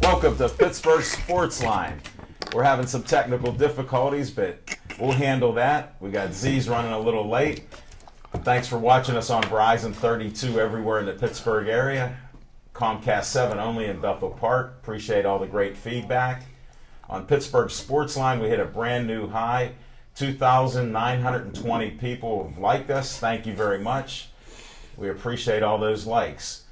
welcome to Pittsburgh Sports Line. We're having some technical difficulties, but we'll handle that. We got Z's running a little late. Thanks for watching us on Verizon 32 everywhere in the Pittsburgh area. Comcast 7 only in Bethel Park. Appreciate all the great feedback. On Pittsburgh Sports Line, we hit a brand new high. 2,920 people have liked us. Thank you very much. We appreciate all those likes.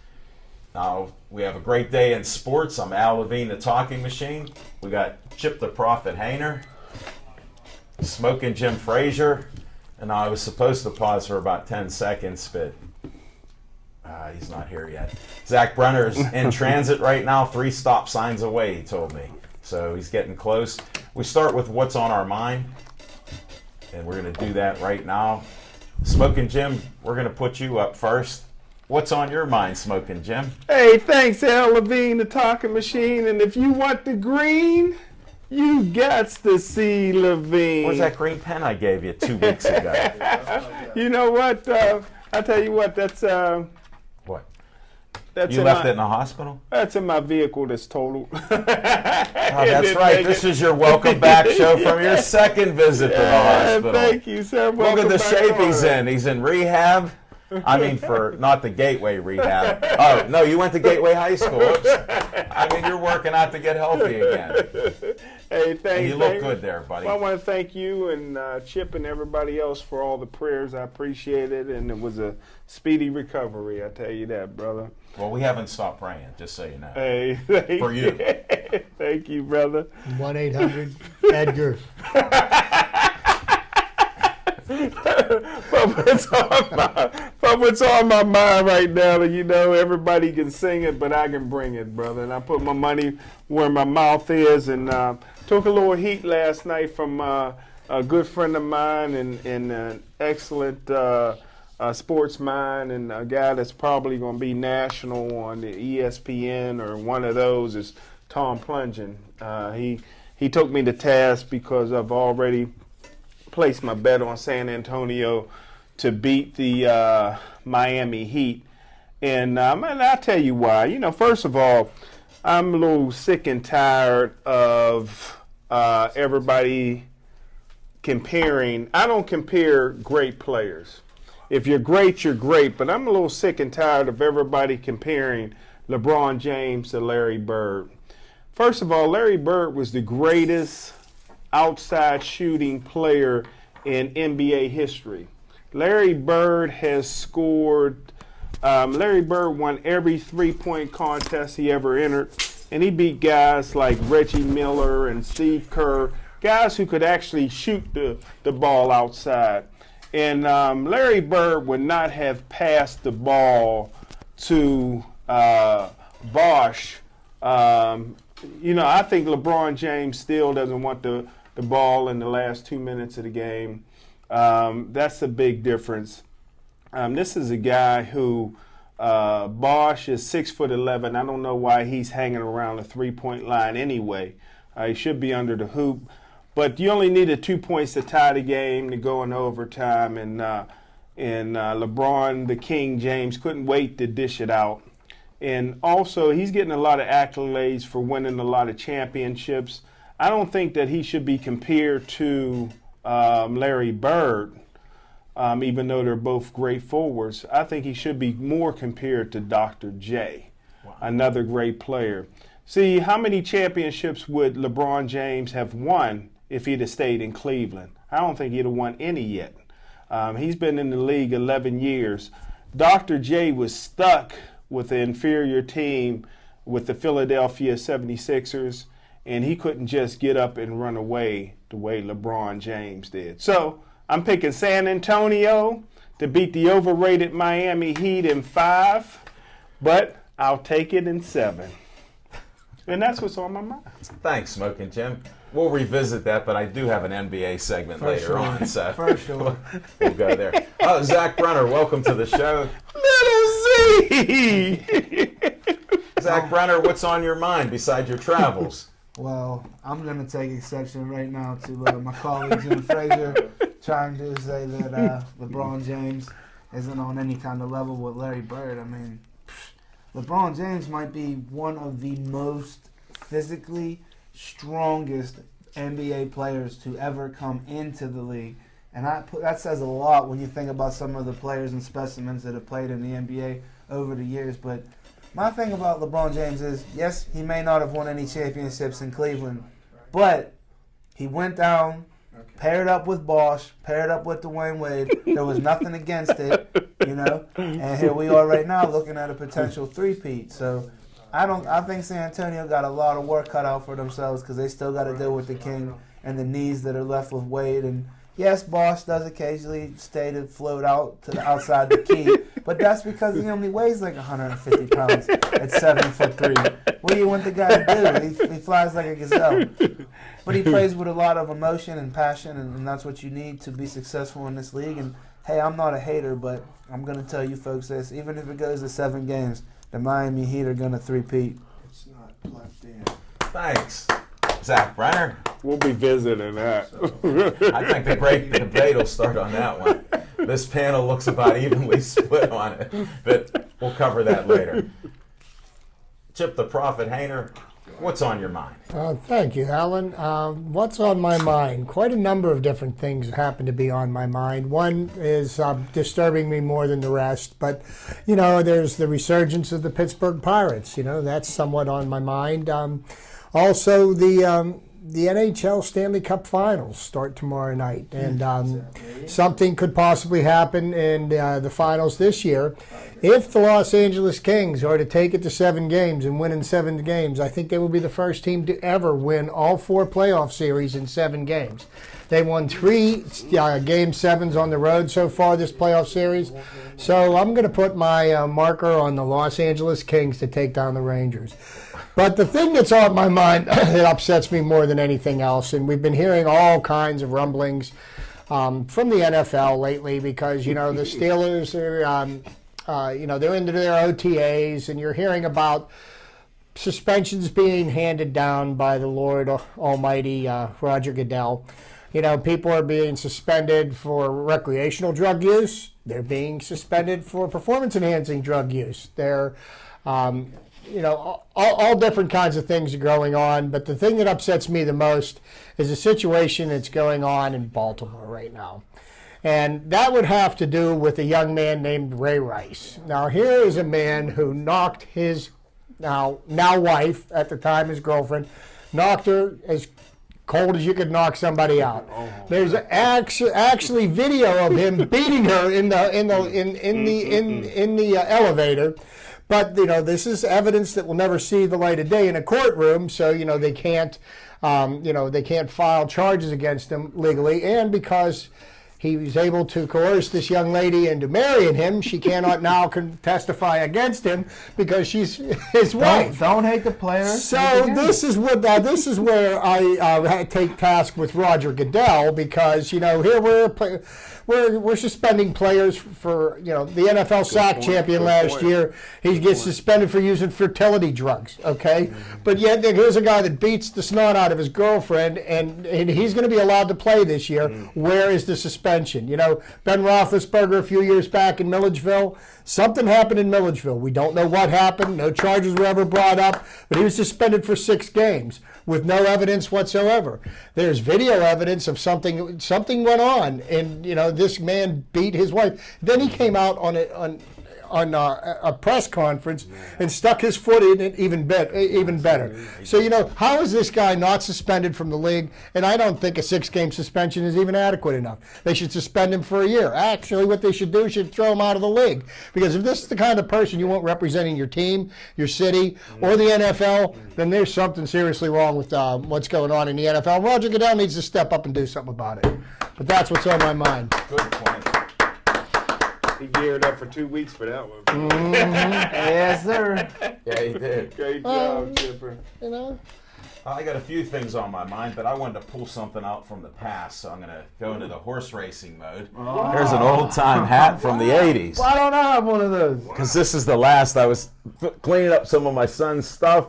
Now, we have a great day in sports. I'm Al Levine, the Talking Machine. We got Chip the Prophet Hayner, Smoking Jim Frazier, and I was supposed to pause for about 10 seconds, but he's not here yet. Zach Brenner's in transit right now, 3 stop signs away, he told me. So he's getting close. We start with what's on our mind, and we're going to do that right now. Smoking Jim, we're going to put you up first. What's on your mind, Smoking Jim? Hey, thanks, Al Levine, the Talking Machine. And if you want the green, you got to see Levine. Where's that green pen I gave you 2 weeks ago? You know what? I'll tell you what. That's what? That's you left it in the hospital? That's in my vehicle that's totaled. Oh, that's right. This is your welcome back show from your second visit to the hospital. Thank you, sir. Look at the shape he's in. He's in rehab. I mean, for not the Gateway rehab. Oh, no, you went to Gateway High School. Oops. I mean, you're working out to get healthy again. Hey, thanks. And you look good there, buddy. Well, I want to thank you and Chip and everybody else for all the prayers. I appreciate it, and it was a speedy recovery, I tell you that, brother. Well, we haven't stopped praying, just so you know. Hey, for you. Thank you, brother. 1-800-EDGAR. But what's on my mind right now, you know, everybody can sing it, but I can bring it, brother. And I put my money where my mouth is, and took a little heat last night from a good friend of mine and an excellent sports mind, and a guy that's probably going to be national on the ESPN or one of those is Tom Plungin. He took me to task because I've already placed my bet on San Antonio to beat the Miami Heat. And I'll tell you why. You know, first of all, I'm a little sick and tired of everybody comparing. I don't compare great players. If you're great, you're great. But I'm a little sick and tired of everybody comparing LeBron James to Larry Bird. First of all, Larry Bird was the greatest outside shooting player in NBA history. Larry Bird has scored. Larry Bird won every three-point contest he ever entered, and he beat guys like Reggie Miller and Steve Kerr, guys who could actually shoot the ball outside. And Larry Bird would not have passed the ball to Bosh. You know, I think LeBron James still doesn't want the ball in the last 2 minutes of the game. That's a big difference. This is a guy who, Bosh is 6'11". I don't know why he's hanging around the three-point line anyway. He should be under the hoop. But you only needed 2 points to tie the game, to go in overtime. And LeBron, the King James, couldn't wait to dish it out. And also, he's getting a lot of accolades for winning a lot of championships. I don't think that he should be compared to Larry Bird, even though they're both great forwards. I think he should be more compared to Dr. J, another great player. See, how many championships would LeBron James have won if he'd have stayed in Cleveland? I don't think he'd have won any yet. He's been in the league 11 years. Dr. J was stuck with the inferior team with the Philadelphia 76ers, and he couldn't just get up and run away the way LeBron James did. So I'm picking San Antonio to beat the overrated Miami Heat in 5, but I'll take it in 7. And that's what's on my mind. Thanks, Smoking Jim. We'll revisit that, but I do have an NBA segment later on, so we'll go there. Oh, Zach Brenner, welcome to the show. Little Z! Zach Brenner, what's on your mind besides your travels? Well, I'm going to take exception right now to my colleague Jim Frazier trying to say that LeBron James isn't on any kind of level with Larry Bird. I mean, LeBron James might be one of the most physically strongest NBA players to ever come into the league. And that says a lot when you think about some of the players and specimens that have played in the NBA over the years. But my thing about LeBron James is, yes, he may not have won any championships in Cleveland, but he went down, paired up with Bosh, paired up with Dwayne Wade. There was nothing against it, And here we are right now looking at a potential three-peat. So I think San Antonio got a lot of work cut out for themselves because they still got to deal with the king and the knees that are left with Wade. And yes, Bosh does occasionally stay to float out to the outside the key, but that's because he only weighs like 150 pounds at 7'3". What do you want the guy to do? He flies like a gazelle. But he plays with a lot of emotion and passion, and that's what you need to be successful in this league. And hey, I'm not a hater, but I'm going to tell you folks this: even if it goes to 7 games, the Miami Heat are going to three-peat. It's not plugged in. Thanks, Zach Brenner. We'll be visiting that. I think the great debate will start on that one. This panel looks about evenly split on it, but we'll cover that later. Chip the Prophet Hainer, what's on your mind? Thank you, Alan. What's on my mind? Quite a number of different things happen to be on my mind. One is disturbing me more than the rest, but, there's the resurgence of the Pittsburgh Pirates. That's somewhat on my mind. Also, the NHL Stanley Cup Finals start tomorrow night, and something could possibly happen in the finals this year. If the Los Angeles Kings are to take it to 7 games and win in 7 games, I think they will be the first team to ever win all 4 playoff series in 7 games. They won 3 Game 7s on the road so far this playoff series, so I'm going to put my marker on the Los Angeles Kings to take down the Rangers. But the thing that's on my mind that upsets me more than anything else, and we've been hearing all kinds of rumblings from the NFL lately because, the Steelers are, they're into their OTAs, and you're hearing about suspensions being handed down by the Lord Almighty, Roger Goodell. People are being suspended for recreational drug use. They're being suspended for performance-enhancing drug use. They're all different kinds of things are going on, but the thing that upsets me the most is the situation that's going on in Baltimore right now. And that would have to do with a young man named Ray Rice. Now, here is a man who knocked his now wife, at the time his girlfriend, knocked her as cold as you could knock somebody out. There's actually video of him beating her in the elevator. But, this is evidence that will never see the light of day in a courtroom, so, they can't file charges against him legally. And because he was able to coerce this young lady into marrying him, she cannot now testify against him because she's his wife. Don't hate the player. So this is where I take task with Roger Goodell because, here we're suspending players for, the NFL SAC champion last year. He gets suspended for using fertility drugs, okay? But yet here's a guy that beats the snot out of his girlfriend, and he's going to be allowed to play this year. Where is the suspension? Ben Roethlisberger a few years back in Milledgeville, something happened in Milledgeville. We don't know what happened. No charges were ever brought up, but he was suspended for 6 games with no evidence whatsoever. There's video evidence of something went on, and this man beat his wife. Then he came out on a press conference and stuck his foot in it even better. So, how is this guy not suspended from the league? And I don't think a 6-game suspension is even adequate enough. They should suspend him for a year. Actually, what they should do is throw him out of the league. Because if this is the kind of person you want representing your team, your city, or the NFL, then there's something seriously wrong with what's going on in the NFL. Roger Goodell needs to step up and do something about it. But that's what's on my mind. Good point. He geared up for 2 weeks for that one. Yes, sir. Yeah, he did. Great job, Chipper. I got a few things on my mind, but I wanted to pull something out from the past, so I'm going to go into the horse racing mode. There's an old-time hat from the 80s. Why don't I have one of those? Because this is the last. I was cleaning up some of my son's stuff,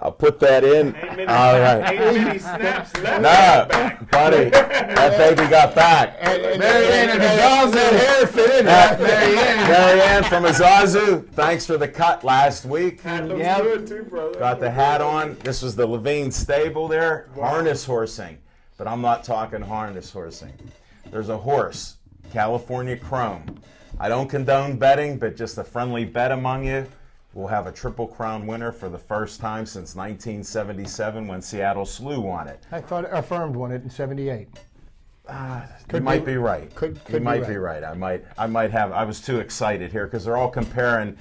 I'll put that in. All right. Ain't many snaps left. No, buddy, that baby got back. Marianne and the Zazu hair fit in that. Marianne from Azazu, thanks for the cut last week. That looks Yep. good too, brother. Got the hat on. This was the Levine stable there. Harness horsing. But I'm not talking harness horsing. There's a horse, California Chrome. I don't condone betting, but just a friendly bet among you. We'll have a Triple Crown winner for the first time since 1977 when Seattle Slew won it. I thought Affirmed won it in '78. You might be right. could You be might be right. I might have. I was too excited here because they're all comparing.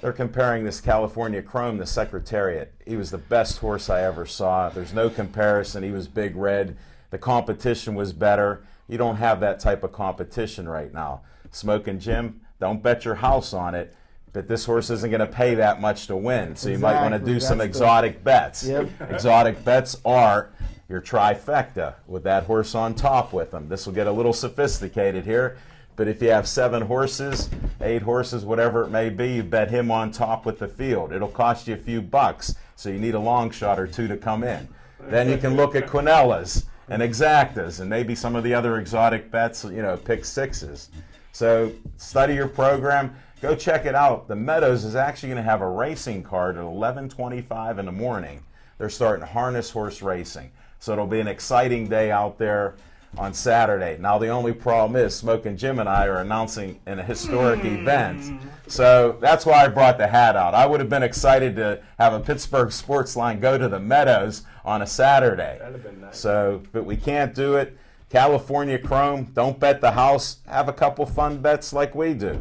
They're comparing this California Chrome to Secretariat. He was the best horse I ever saw. There's no comparison. He was big red. The competition was better. You don't have that type of competition right now. Smoking Jim, don't bet your house on it. But this horse isn't going to pay that much to win. So you might want to Exactly. do some That's exotic bets. Yep. Exotic bets are your trifecta with that horse on top with them. This will get a little sophisticated here. But if you have 7 horses, 8 horses, whatever it may be, you bet him on top with the field. It'll cost you a few bucks, so you need a long shot or 2 to come in. Then you can look at Quinellas and Exactas and maybe some of the other exotic bets, pick sixes. So study your program. Go check it out. The Meadows is actually going to have a racing card at 11:25 in the morning. They're starting harness horse racing. So it'll be an exciting day out there on Saturday. Now the only problem is Smoking Jim and I are announcing a historic event. So that's why I brought the hat out. I would have been excited to have a Pittsburgh sports line go to the Meadows on a Saturday. That'd have been nice. So, but we can't do it. California Chrome, don't bet the house. Have a couple fun bets like we do.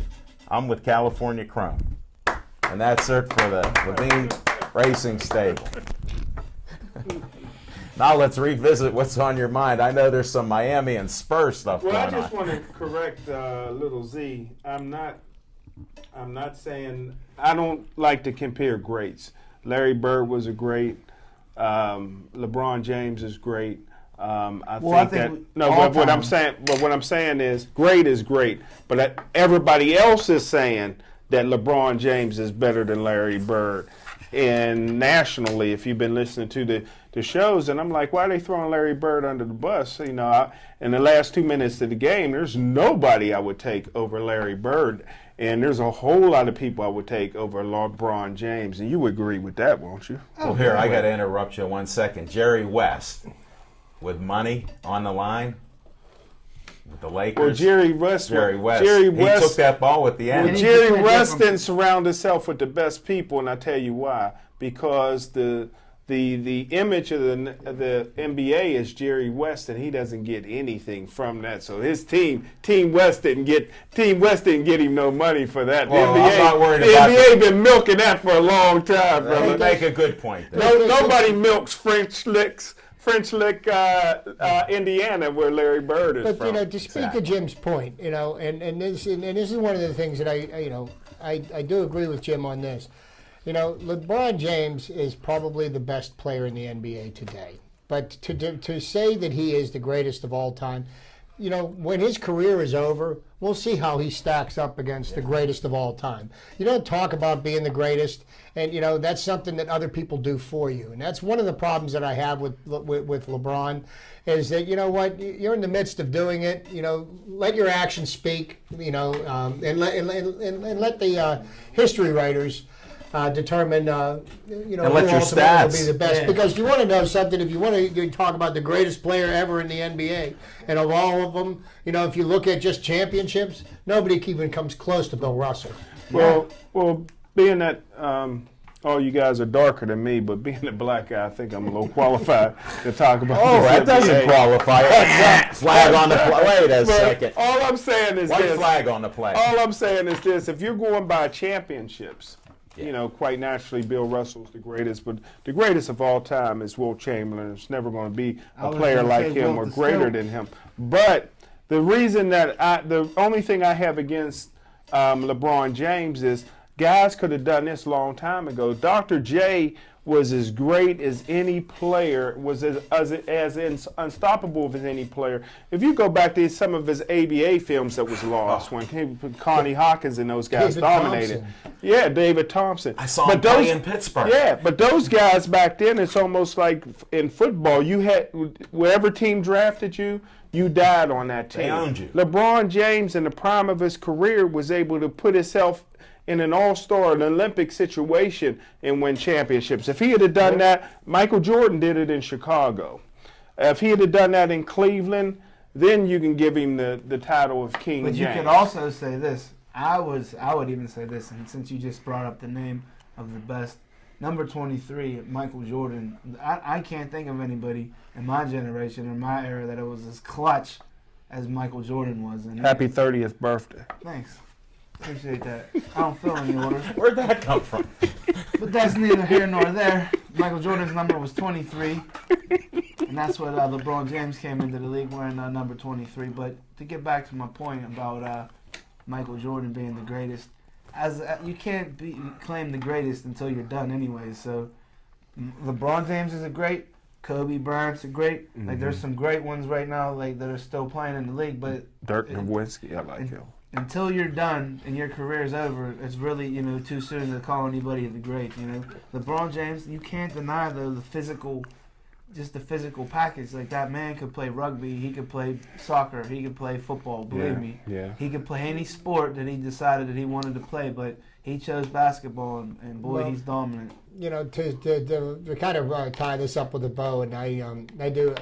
I'm with California Chrome. And that's it for the Levine Racing Stable. Now let's revisit what's on your mind. I know there's some Miami and Spurs stuff Well, I going just on. want to correct little Z. I'm not saying I don't like to compare greats. Larry Bird was a great. LeBron James is great. I think that all but what I'm time. saying, what I'm saying is great, but everybody else is saying that LeBron James is better than Larry Bird. And nationally, if you've been listening to the shows, and I'm like, why are they throwing Larry Bird under the bus? In the last 2 minutes of the game, there's nobody I would take over Larry Bird. And there's a whole lot of people I would take over LeBron James. And you would agree with that, won't you? Well, here, I got to interrupt you 1 second. Jerry West, with money on the line with the Lakers. Well, Jerry West. He West took that ball with the end. Well, Jerry He took West that didn't surround himself with the best people, and I tell you why. Because the image of the NBA is Jerry West, and he doesn't get anything from that. So his Team West didn't get him no money for that. Well, the I'm not worried the about NBA been milking that for a long time, You brother. make a good point there. Nobody milks French Lick, Indiana, where Larry Bird is But from. to speak to Jim's point, and this is one of the things that I do agree with Jim on this. LeBron James is probably the best player in the NBA today. But to say that he is the greatest of all time, when his career is over, we'll see how he stacks up against the greatest of all time. You don't talk about being the greatest, and that's something that other people do for you. And that's one of the problems that I have with LeBron, is that you're in the midst of doing it. Let your actions speak. And let the history writers determine, And who let your ultimately stats. will be the best. Yeah. Because you want to know something, if you want to talk about the greatest player ever in the NBA, and of all of them, if you look at just championships, nobody even comes close to Bill Russell. Well, being that all you guys are darker than me, but being a black guy, I think I'm a little qualified to talk about. Oh, this that doesn't NBA. qualify. Flag on the play. Wait a But second. all I'm saying is White this. flag on the play. All I'm saying is this: if you're going by championships, Yeah. quite naturally, Bill Russell's the greatest, but the greatest of all time is Wilt Chamberlain. It's never going to be I a was player gonna like say him Wilt or is greater still- than him. But the reason that the only thing I have against LeBron James is guys could have done this a long time ago. Dr. J was as great as any player, was as unstoppable as any player. If you go back to some of his ABA films that was lost, when Connie Hawkins and those guys David dominated. Thompson. Yeah, David Thompson. I saw him play in Pittsburgh. Yeah, but those guys back then, it's almost like in football. You had, wherever team drafted you, you died on that team. They owned you. LeBron James, in the prime of his career, was able to put himself in an all-star, an Olympic situation and win championships. If he had done that, Michael Jordan did it in Chicago. If he had done that in Cleveland, then you can give him the title of King But James. you could also say this. I would even say this, and since you just brought up the name of the best, number 23, Michael Jordan, I can't think of anybody in my generation or my era that it was as clutch as Michael Jordan was. And Happy 30th birthday. Thanks. Appreciate that. I don't feel any older. Where'd that come from? But that's neither here nor there. Michael Jordan's number was 23. And that's what LeBron James came into the league wearing number 23. But to get back to my point about Michael Jordan being the greatest, you can't claim the greatest until you're done anyway. So LeBron James is a great. Kobe Bryant's a great. Like there's some great ones right now like that are still playing in the league. But Dirk Nowitzki, I like him. until you're done and your career is over, it's really, too soon to call anybody the great, LeBron James, you can't deny the physical package. Like, that man could play rugby, he could play soccer, he could play football, believe me. Yeah. He could play any sport that he decided that he wanted to play, but he chose basketball, and boy, he's dominant. To kind of tie this up with a bow, and I do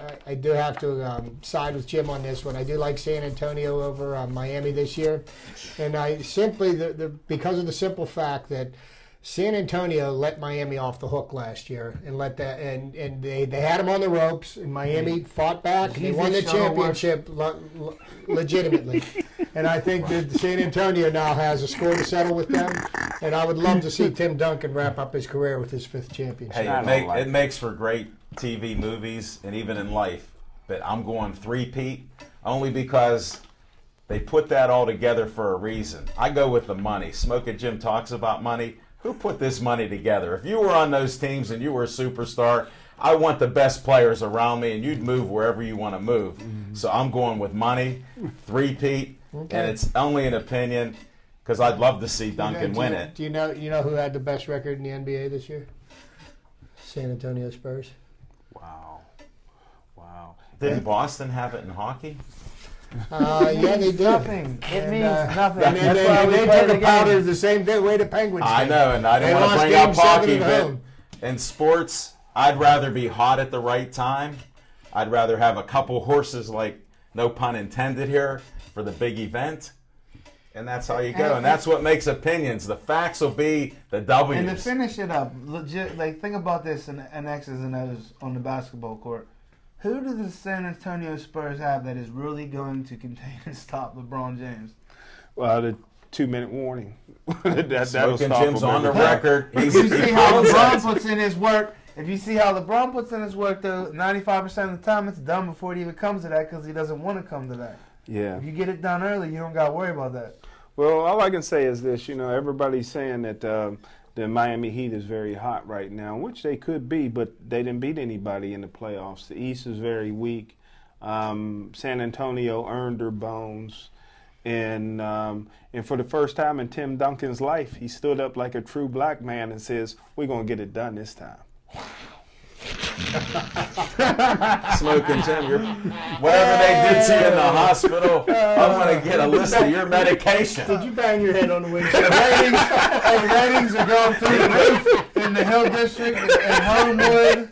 have to side with Jim on this one. I do like San Antonio over Miami this year, and I simply because of the simple fact that San Antonio let Miami off the hook last year, and they had them on the ropes, and Miami fought back, and they won the championship legitimately. And I think that San Antonio now has a score to settle with them, and I would love to see Tim Duncan wrap up his career with his 5th championship. Hey, it makes for great TV movies and even in life. But I'm going three-peat only because they put that all together for a reason. I go with the money. Smoking Jim talks about money. Who put this money together? If you were on those teams and you were a superstar, I want the best players around me, and you'd move wherever you want to move. Mm-hmm. So I'm going with money, three-peat, and it's only an opinion because I'd love to see Duncan win it. Do you know who had the best record in the NBA this year? San Antonio Spurs. Wow. Didn't Boston have it in hockey? Yeah, they did. Nothing. It means nothing. And they took a powder the same way the Penguins did. I know, and I didn't want to bring up hockey, but in sports, I'd rather be hot at the right time. I'd rather have a couple horses, like, no pun intended here, for the big event. And that's how you go. And that's what makes opinions. The facts will be the W's. And to finish it up, legit, like, think about this in X's and O's on the basketball court. Who do the San Antonio Spurs have that is really going to contain and stop LeBron James? Well, the 2-minute warning. Smoking Jim's on the record. If you see how LeBron puts in his work, though, 95% of the time it's done before it even comes to that because he doesn't want to come to that. Yeah. If you get it done early, you don't got to worry about that. Well, all I can say is this. Everybody's saying that the Miami Heat is very hot right now, which they could be, but they didn't beat anybody in the playoffs. The East is very weak. San Antonio earned their bones. And for the first time in Tim Duncan's life, he stood up like a true black man and says, we're going to get it done this time. Smoking Jim, whatever they did to you in the hospital, I'm going to get a list of your medication. Did you bang your head on the windshield? ratings are going through the roof in the Hill District and Homewood.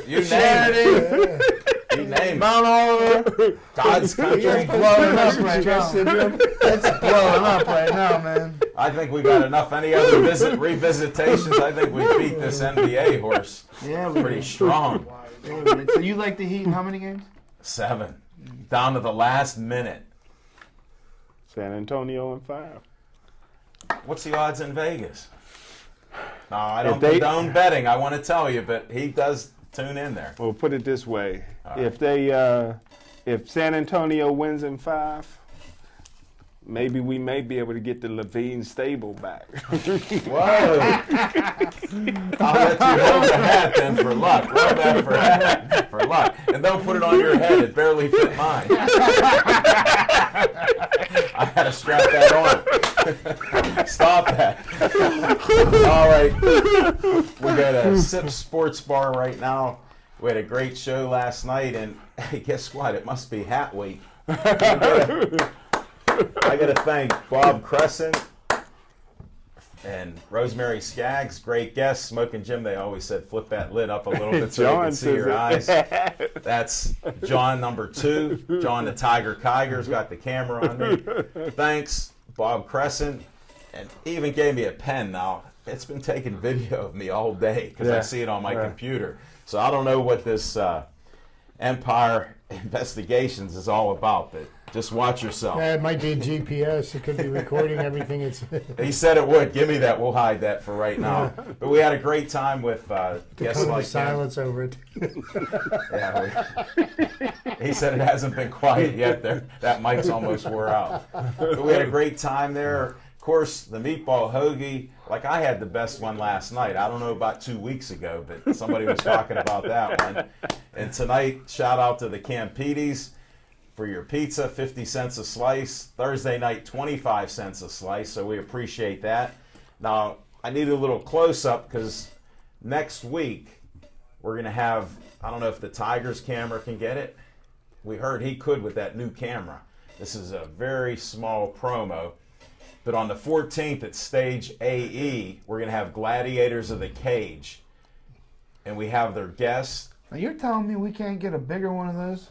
You name it. You name it. Mount Oliver. God's country. It's blowing up right now. It's blowing up right now, man. I think we got enough. Any other revisitations? I think we beat this NBA horse. Yeah, pretty strong. So you like the Heat in how many games? 7. Down to the last minute. San Antonio in 5. What's the odds in Vegas? No, I don't condone betting, I want to tell you, but he does tune in there. Well, put it this way. Right. If San Antonio wins in 5, maybe we may be able to get the Levine stable back. Whoa! I'll let you hold the hat then for luck. Hold that for luck. And don't put it on your head. It barely fit mine. I had to strap that on. Stop that. All right. We're at a Sip Sports Bar right now. We had a great show last night, and hey, guess what? It must be hat week. I got to thank Bob Crescent and Rosemary Skaggs, great guests. Smoking Jim, they always said flip that lid up a little bit so you can see your eyes. That's John number 2. John the Tiger Kiger's got the camera on me. Thanks, Bob Crescent. And he even gave me a pen now. It's been taking video of me all day because I see it on my computer. So I don't know what this Empire Investigations is all about, but just watch yourself. It might be GPS. It could be recording everything. He said it would. Give me that. We'll hide that for right now. But we had a great time with guests like silence over it. Yeah, he said it hasn't been quiet yet. There, that mic's almost wore out. But we had a great time there. Of course, the meatball hoagie. Like I had the best one last night. I don't know about 2 weeks ago, but somebody was talking about that one. And tonight, shout out to the Campides for your pizza, 50 cents a slice. Thursday night, 25 cents a slice, so we appreciate that. Now, I need a little close-up because next week we're going to have, I don't know if the Tigers camera can get it. We heard he could with that new camera. This is a very small promo. But on the 14th at Stage AE, we're going to have Gladiators of the Cage. And we have their guests. Now you're telling me we can't get a bigger one of those?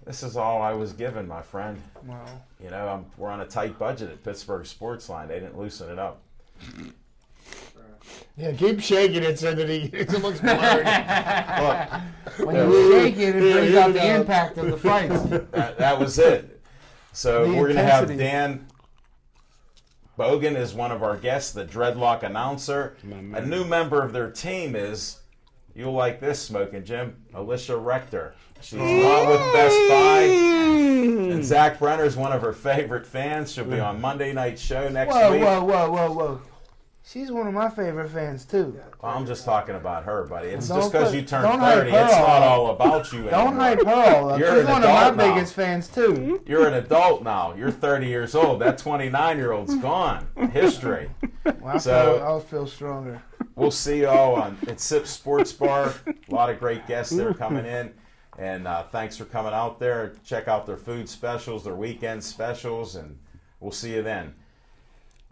This is all I was given, my friend. Wow. You know, we're on a tight budget at Pittsburgh Sportsline. They didn't loosen it up. Yeah, keep shaking it so that it looks blurry. Look, When you shake it, it brings out the impact of the fights. that was it. So The we're going to have intensity. Dan Bogan is one of our guests, the Dreadlock announcer. A new member of their team is, you'll like this, Smoking Jim, Alicia Rector. She's not with Best Buy. And Zach Brenner's one of her favorite fans. She'll be on Monday Night Show next week. Whoa. She's one of my favorite fans, too. Well, I'm just talking about her, buddy. It's Don't just because put- you turned don't hype 30. her It's not up. all about you Don't anymore. hype her all up. You're She's an one of my adult now. biggest fans, too. You're an adult now. You're 30 years old. That 29-year-old's gone. History. Well, So- I'll feel stronger. We'll see y'all at Sip Sports Bar. A lot of great guests there coming in. And thanks for coming out there. Check out their food specials, their weekend specials, and we'll see you then.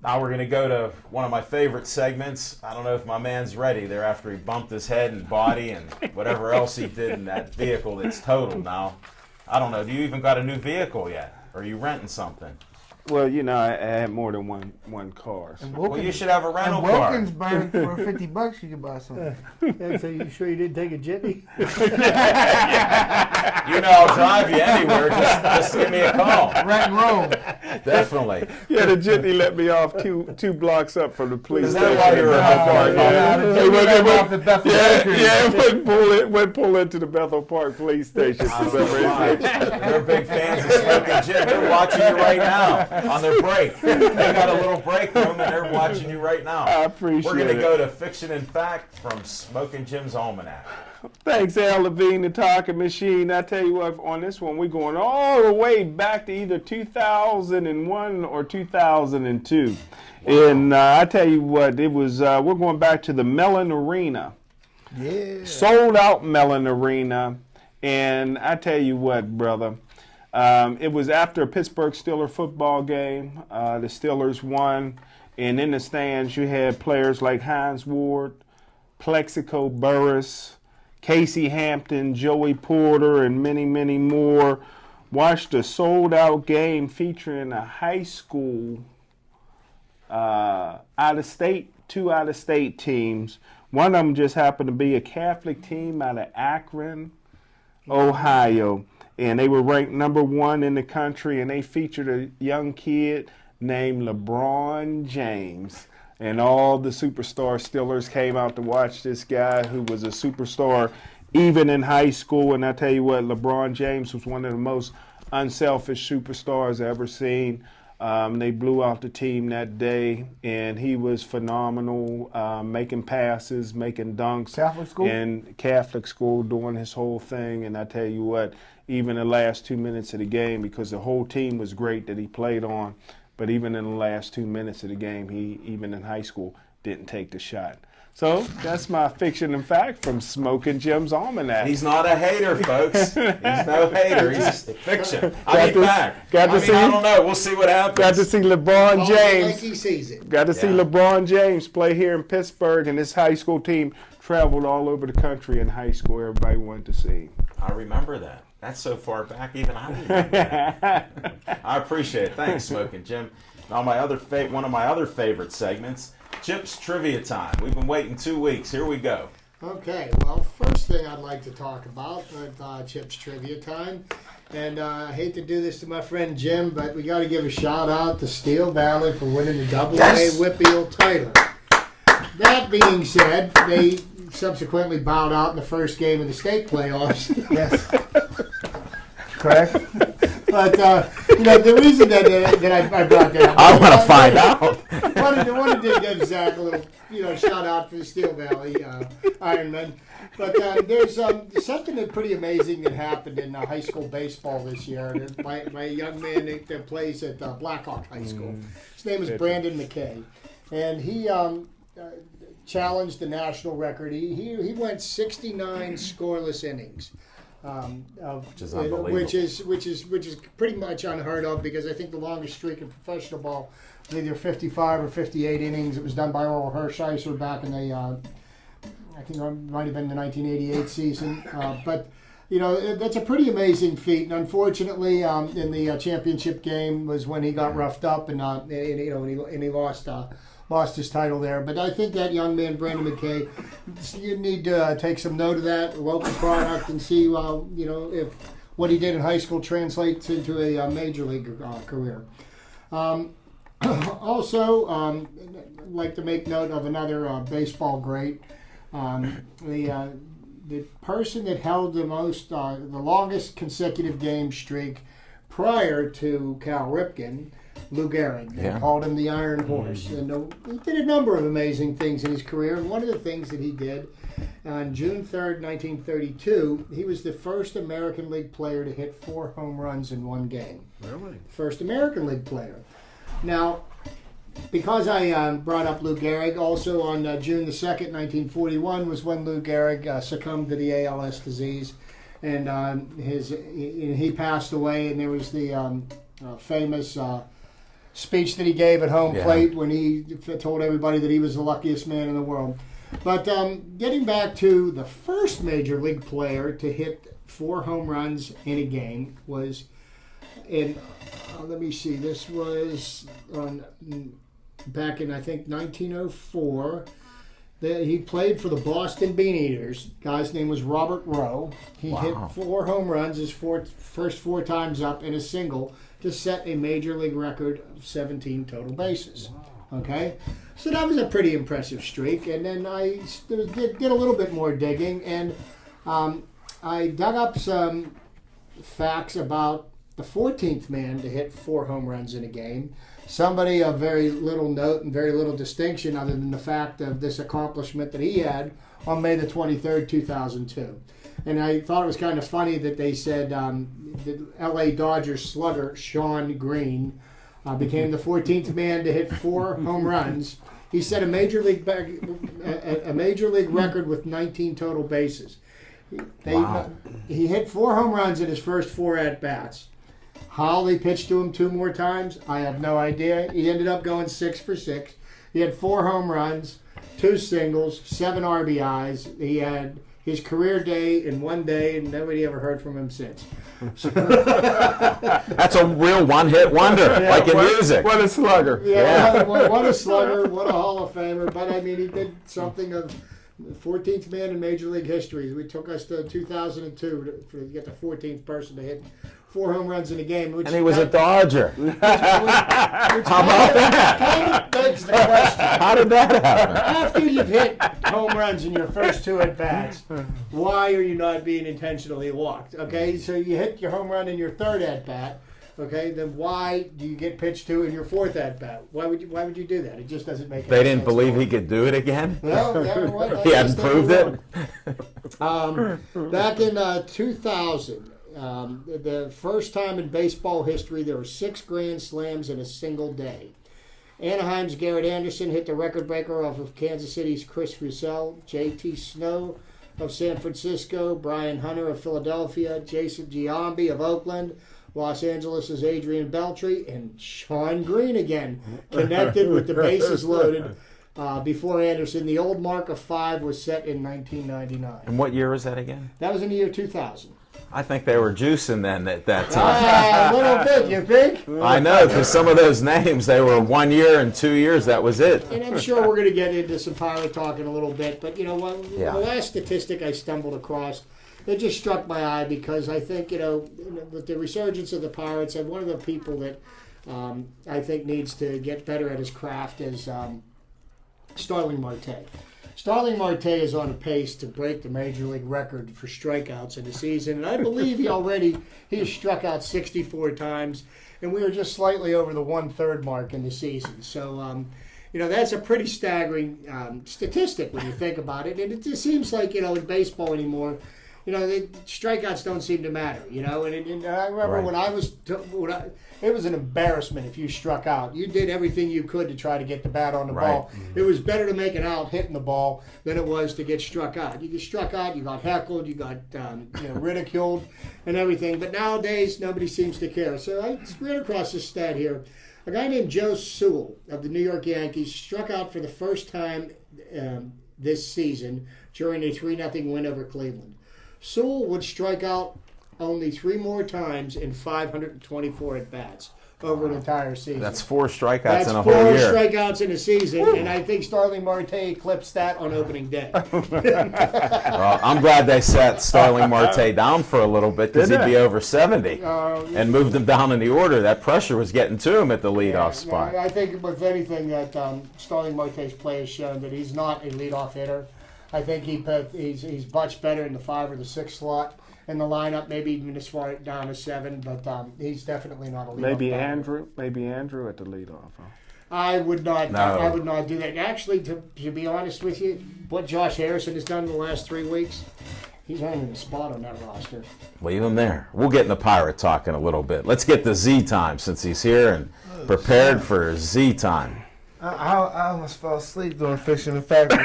Now we're going to go to one of my favorite segments. I don't know if my man's ready there after he bumped his head and body and whatever else he did in that vehicle that's totaled now. I don't know. Do you even got a new vehicle yet? Or are you renting something? Well, you know, I had more than one car. So. And Well, you should have a rental and car. Wilkinsburg, for $50, you could buy something. Yeah, so you sure you didn't take a jitney? You know I'll drive you anywhere. Just give me a call. Rent and roll. Definitely. Yeah, the jitney let me off two blocks up from the police Is station. that why you were at Park? Yeah. The It jitney went- let it me went- off the Bethel Yeah, Bakery. it went pull into the Bethel Park Police Station I for don't some know why. reason. They're big fans of Smoking Jim. They're watching you right now on their break. They got a little break room and they're watching you right now. I appreciate We're going to it. go to Fiction and Fact from Smoking Jim's Almanac. Thanks, Al Levine, the talking machine. I tell you what, on this one, we're going all the way back to either 2001 or 2002. Wow. And I tell you what, it was. We're going back to the Mellon Arena. Yeah. Sold out Mellon Arena. And I tell you what, brother, it was after a Pittsburgh Steelers football game. The Steelers won. And in the stands, you had players like Hines Ward, Plexico Burris, Casey Hampton, Joey Porter, and many, many more. Watched a sold-out game featuring a high school out-of-state, two out-of-state teams. One of them just happened to be a Catholic team out of Akron, Ohio. And they were ranked number 1 in the country, and they featured a young kid named LeBron James. And all the superstar Steelers came out to watch this guy who was a superstar even in high school. And I tell you what, LeBron James was one of the most unselfish superstars I ever seen. They blew out the team that day, and he was phenomenal, making passes, making dunks. Catholic school? And Catholic school, doing his whole thing. And I tell you what, even the last 2 minutes of the game, because the whole team was great that he played on, but even in the last 2 minutes of the game, he, even in high school, didn't take the shot. So that's my fiction and fact from Smoking Jim's Almanac. He's not a hater, folks. He's no hater. He's fiction. I Got mean, to- fact. got to I mean, see- I don't know. We'll see what happens. Got to see LeBron Like James. he sees it. Got to see Yeah. LeBron James play here in Pittsburgh, and his high school team traveled all over the country in high school. Everybody wanted to see him. I remember that. That's so far back, even I remember that. I appreciate it. Thanks, Smoking Jim. Now, one of my other favorite segments, Chip's Trivia Time. We've been waiting 2 weeks. Here we go. Okay, well, first thing I'd like to talk about with Chip's Trivia Time, and I hate to do this to my friend Jim, but we got to give a shout out to Steel Valley for winning the AA Yes. Whippeal title. That being said, they subsequently bowed out in the first game of the state playoffs. Yes. Correct. But the reason that I brought that up, I want to find out. wanted to give Zach a little, shout out for the Steel Valley Ironmen. But there's something that's pretty amazing that happened in high school baseball this year. My young man that plays at Blackhawk High School. His name is Brandon McKay, and he challenged the national record. He went 69 scoreless innings. Which is unbelievable. Which is pretty much unheard of, because I think the longest streak in professional ball was either 55 or 58 innings. It was done by Oral Hershiser back in the I think it might have been the 1988 season. But that's a pretty amazing feat. And unfortunately, in the championship game was when he got roughed up, and he lost his title there. But I think that young man, Brandon McKay, you need to take some note of that local product and see, if what he did in high school translates into a major league career. Also, I'd like to make note of another baseball great. The person that held the longest consecutive game streak prior to Cal Ripken, Lou Gehrig. They called him the Iron Horse. And he did a number of amazing things in his career. And one of the things that he did, on June 3rd, 1932, he was the first American League player to hit 4 home runs in one game. Really? First American League player. Now, because I brought up Lou Gehrig, also on June the 2nd, 1941, was when Lou Gehrig succumbed to the ALS disease. And he passed away, and there was the famous speech that he gave at home plate when he told everybody that he was the luckiest man in the world. But getting back to the first major league player to hit 4 home runs in a game was in, let me see, this was back in, I think, 1904. He played for the Boston Beaneaters. Guy's name was Robert Rowe. He hit 4 home runs his first 4 times up in a single to set a major league record of 17 total bases. Okay, so that was a pretty impressive streak. And then I did a little bit more digging, and I dug up some facts about the 14th man to hit 4 home runs in a game. Somebody of very little note and very little distinction, other than the fact of this accomplishment that he had on May the 23rd, 2002. And I thought it was kind of funny that they said the L.A. Dodgers slugger Sean Green became the 14th man to hit 4 home runs. He set a major league record with 19 total bases. He hit 4 home runs in his first 4 at-bats. How they pitched to him 2 more times, I have no idea. He ended up going 6 for 6. He had 4 home runs, 2 singles, 7 RBIs. He had his career day in one day, and nobody ever heard from him since. That's a real one-hit wonder, like in music. What a slugger. Yeah, what a slugger, what a Hall of Famer. But, I mean, he did something of the 14th man in Major League history. We took us to 2002 to get the 14th person to hit 4 home runs in a game. And he was a Dodger. How about that? Kind of begs the question. How did that happen? After you've hit home runs in your first 2 at-bats, why are you not being intentionally walked? Okay, so you hit your home run in your 3rd at-bat. okay, then why do you get pitched to in your fourth at bat? Why would you do that? It just doesn't make. They any didn't sense believe to he me. could do it again? Well, yeah, what? I He guess hadn't they proved were it? wrong. Back in 2000, the first time in baseball history, there were 6 Grand Slams in a single day. Anaheim's Garrett Anderson hit the record breaker off of Kansas City's Chris Russell, J.T. Snow of San Francisco, Brian Hunter of Philadelphia, Jason Giambi of Oakland, Los Angeles' Adrian Beltre, and Sean Green again connected with the bases loaded before Anderson. The old mark of 5 was set in 1999. And what year was that again? That was in the year 2000. I think they were juicing then at that time. A little bit, you think? I know, because some of those names, they were 1 year and 2 years. That was it. And I'm sure we're going to get into some pirate talk in a little bit. But, you know, Yeah. the last statistic I stumbled across, it just struck my eye because I think, you know, with the resurgence of the Pirates, and one of the people that I think needs to get better at his craft is Starling Marte. Starling Marte is on a pace to break the major league record for strikeouts in the season, and I believe he has struck out 64 times, and we are just slightly over the 1/3 mark in the season. So, you know, that's a pretty staggering statistic when you think about it, and it just seems like, you know, in baseball anymore, you know, the strikeouts don't seem to matter, you know. And I remember Right. when it was an embarrassment if you struck out. You did everything you could to try to get the bat on the Right. ball. It was better to make it out hitting the ball than it was to get struck out. You get struck out, you got heckled, you got ridiculed and everything. But nowadays, nobody seems to care. So I ran across this stat here. A guy named Joe Sewell of the New York Yankees struck out for the first time this season during a 3-0 win over Cleveland. Sewell would strike out only 3 more times in 524 at-bats over an entire season. That's 4 strikeouts That's in a 4 whole year. strikeouts in a season, and I think Starling Marte eclipsed that on opening day. Well, I'm glad they set Starling Marte down for a little bit because he'd Didn't be they? over 70 and moved him down in the order. That pressure was getting to him at the leadoff spot. I think with anything that Starling Marte's play has shown that he's not a leadoff hitter. I think he's much better in the 5 or the 6 slot in the lineup, maybe even as far down as 7, but he's definitely not a leadoff Maybe batter. Andrew at the leadoff. Huh? I would not. No. I would not do that. Actually, to be honest with you, what Josh Harrison has done in the last 3 weeks, he's earning a spot on that roster. Leave him there. We'll get in the pirate talk in a little bit. Let's get to Z time since he's here and prepared for Z time. I almost fell asleep during fishing and factory.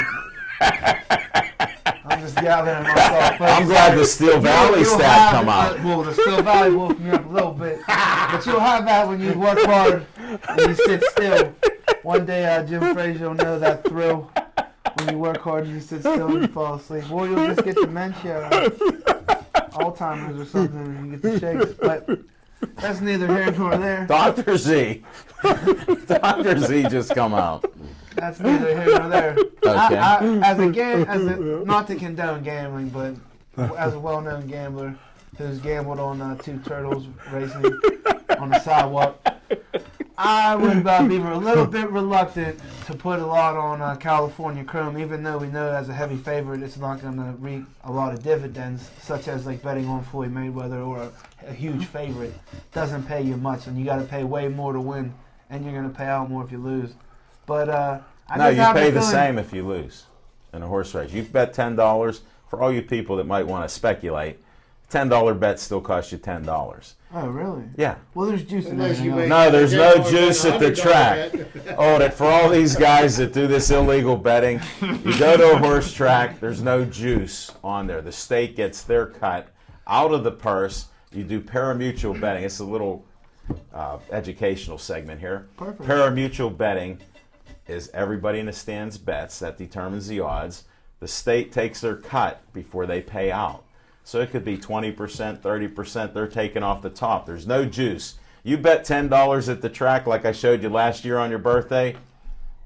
I'm just gathering myself. I'm glad the Steel Valley stat come out. Well, the Steel Valley woke me up a little bit, but you'll have that when you work hard and you sit still. One day, Jim Frazier will know that thrill when you work hard and you sit still and you fall asleep. Or you'll just get dementia, Alzheimer's or something, and you get the shakes. But that's neither here nor there. Dr. Z. Dr. Z just come out. That's neither here nor there. Okay. Not to condone gambling, but as a well-known gambler who's gambled on 2 turtles racing on the sidewalk, I would be a little bit reluctant to put a lot on California Chrome, even though we know as a heavy favorite it's not going to reap a lot of dividends, such as like betting on Floyd Mayweather or a huge favorite. Doesn't pay you much, and you got to pay way more to win, and you're going to pay out more if you lose. But No, you pay the same if you lose in a horse race. You bet $10 for all you people that might want to speculate. $10 bet still costs you $10. Oh, really? Yeah. Well, there's juice in Unless you everything make- else. No, there's no $10 juice at the $100 track. bet. Oh, that for all these guys that do this illegal betting, you go to a horse track, there's no juice on there. The state gets their cut out of the purse. You do parimutuel betting. It's a little educational segment here. Perfect. Parimutuel betting is everybody in the stands bets. That determines the odds. The state takes their cut before they pay out. So it could be 20%, 30%. They're taking off the top. There's no juice. You bet $10 at the track like I showed you last year on your birthday,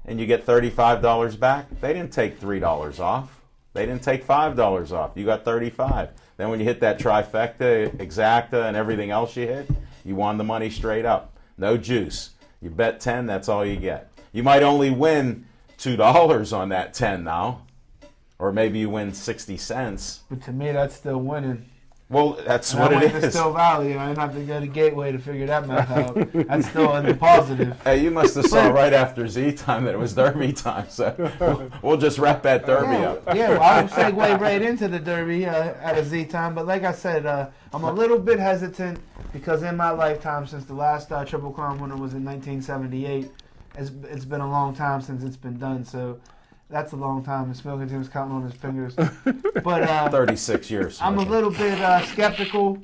and you get $35 back. They didn't take $3 off. They didn't take $5 off. You got $35. Then when you hit that trifecta, exacta, and everything else you hit, you won the money straight up. No juice. You bet 10, that's all you get. You might only win $2 on that 10 now, or maybe you win 60 cents. But to me, that's still winning. Well, that's And what I it went to is. Still Valley, and I didn't have to go to Gateway to figure that math out. That's still in the positive. Hey, you must have saw right after Z time that it was Derby time, so we'll just wrap that Derby up. Yeah, well, I'll segue right into the Derby at a Z time. But like I said, I'm a little bit hesitant because in my lifetime, since the last Triple Crown winner was in 1978, it's been a long time since it's been done. So that's a long time, and Smoking Jim's counting on his fingers. But 36 years. I'm a little bit skeptical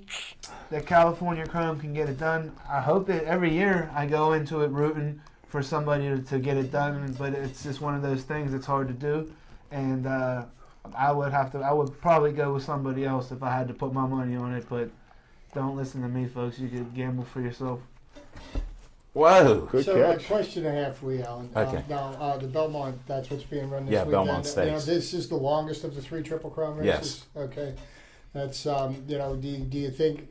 that California Chrome can get it done. I hope it every year. I go into it rooting for somebody to get it done, but it's just one of those things. It's hard to do, and I would probably go with somebody else if I had to put my money on it. But don't listen to me, folks. You could gamble for yourself. Whoa. Good So catch. a question I have for you, Alan. Okay. Now, the Belmont, that's what's being run this Yeah, weekend. Belmont Stakes. This is the longest of the 3 Triple Crown races? Yes. Okay. That's, do you think